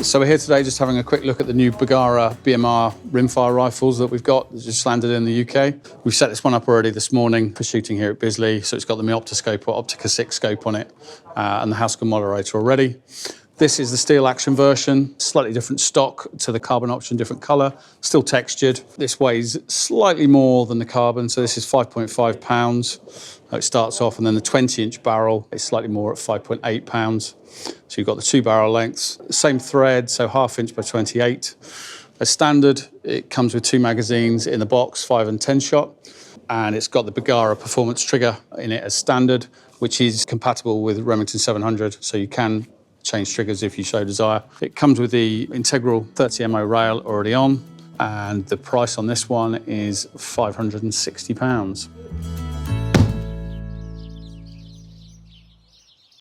So we're here today just having a quick look at the new Bergara BMR rimfire rifles that we've got. It's just landed in the UK. We've set this one up already this morning for shooting here at Bisley. So it's got the Meopta scope or Optica 6 scope on it and the Hausken moderator already. This is the steel action version, slightly different stock to the carbon option, different colour, still textured. This weighs slightly more than the carbon, so this is 5.5 pounds. It starts off, and then the 20-inch barrel is slightly more at 5.8 pounds. So you've got the two barrel lengths, same thread, so 1/2 inch by 28. As standard, it comes with two magazines in the box, 5 and 10 shot, and it's got the Bergara performance trigger in it as standard, which is compatible with Remington 700, so you can change triggers if you so desire. It comes with the integral 30MO rail already on, and the price on this one is £560.